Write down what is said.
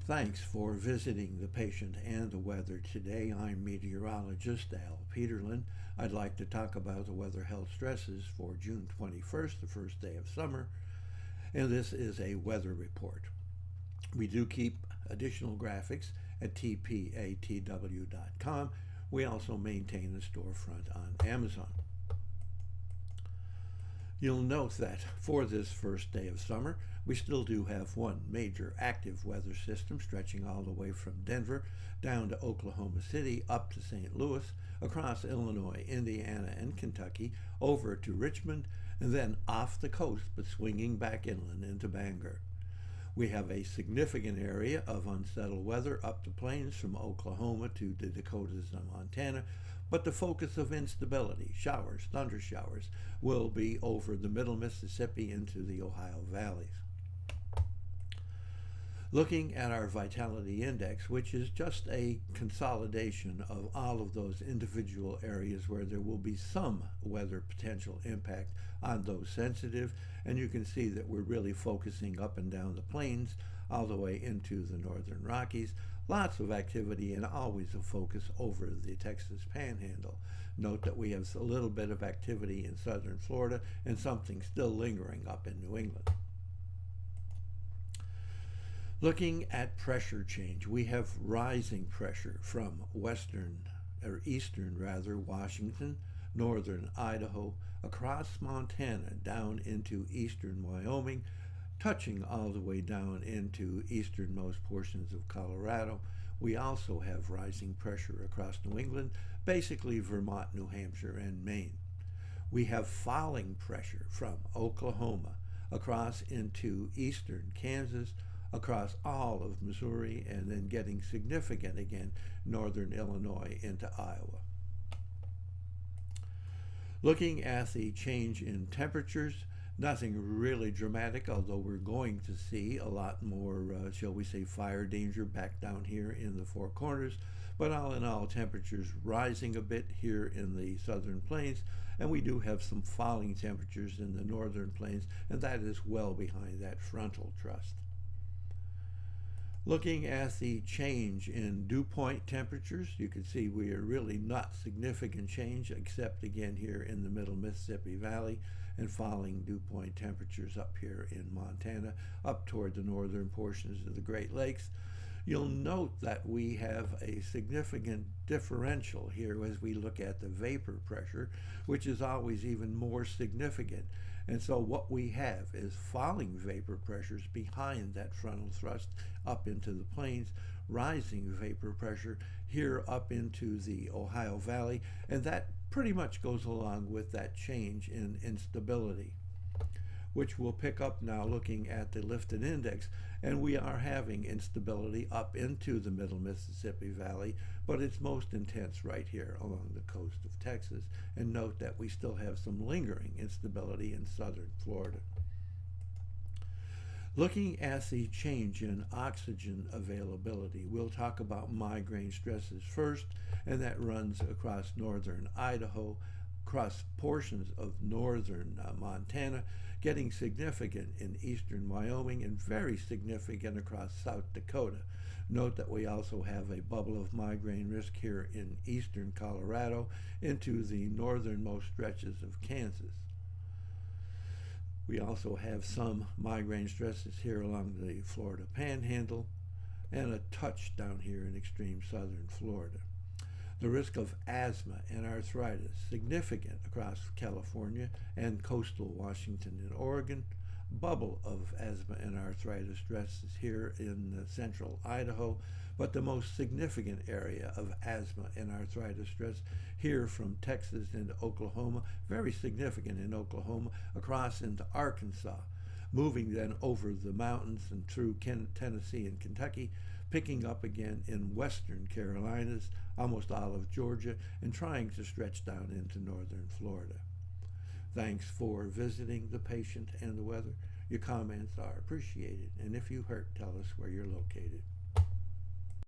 Thanks for visiting the patient and the weather today. I'm meteorologist Al Peterlin. I'd like to talk about the weather health stresses for June 21st, the first day of summer, and this is a weather report. We do keep additional graphics at tpatw.com. We also maintain a storefront on Amazon. You'll note that for this first day of summer, we still do have one major active weather system stretching all the way from Denver down to Oklahoma City, up to St. Louis, across Illinois, Indiana, and Kentucky, over to Richmond, and then off the coast, but swinging back inland into Bangor. We have a significant area of unsettled weather up the plains from Oklahoma to the Dakotas and Montana, but the focus of instability, showers, thunder showers, will be over the middle Mississippi into the Ohio valleys. Looking at our vitality index, which is just a consolidation of all of those individual areas where there will be some weather potential impact on those sensitive, and you can see that we're really focusing up and down the plains all the way into the northern Rockies. Lots of activity and always a focus over the Texas Panhandle. Note that we have a little bit of activity in southern Florida and something still lingering up in New England. Looking at pressure change, we have rising pressure from eastern Washington, northern Idaho, across Montana, down into eastern Wyoming, touching all the way down into easternmost portions of Colorado. We also have rising pressure across New England, basically Vermont, New Hampshire, and Maine. We have falling pressure from Oklahoma across into eastern Kansas, across all of Missouri, and then getting significant again northern Illinois into Iowa. Looking at the change in temperatures, nothing really dramatic, although we're going to see a lot more, shall we say, fire danger back down here in the Four Corners. But all in all, temperatures rising a bit here in the southern plains, and we do have some falling temperatures in the northern plains, and that is well behind that frontal thrust. Looking at the change in dew point temperatures, you can see we are really not significant change, except again here in the middle Mississippi Valley, and falling dew point temperatures up here in Montana, up toward the northern portions of the Great Lakes. You'll note that we have a significant differential here as we look at the vapor pressure, which is always even more significant. And so what we have is falling vapor pressures behind that frontal thrust up into the plains, rising vapor pressure here up into the Ohio Valley, and that pretty much goes along with that change in instability, which we'll pick up now looking at the lifted index. And we are having instability up into the middle Mississippi Valley, but it's most intense right here along the coast of Texas. And note that we still have some lingering instability in southern Florida. Looking at the change in oxygen availability, we'll talk about migraine stresses first, and that runs across northern Idaho, across portions of northern Montana, getting significant in eastern Wyoming, and very significant across South Dakota. Note that we also have a bubble of migraine risk here in eastern Colorado into the northernmost stretches of Kansas. We also have some migraine stresses here along the Florida Panhandle, and a touch down here in extreme southern Florida. The risk of asthma and arthritis, significant across California and coastal Washington and Oregon. Bubble of asthma and arthritis stresses here in central Idaho, but the most significant area of asthma and arthritis stress here from Texas into Oklahoma, very significant in Oklahoma, across into Arkansas, moving then over the mountains and through Tennessee and Kentucky, picking up again in western Carolinas, almost all of Georgia, and trying to stretch down into northern Florida. Thanks for visiting the patient and the weather. Your comments are appreciated, and if you hurt, tell us where you're located.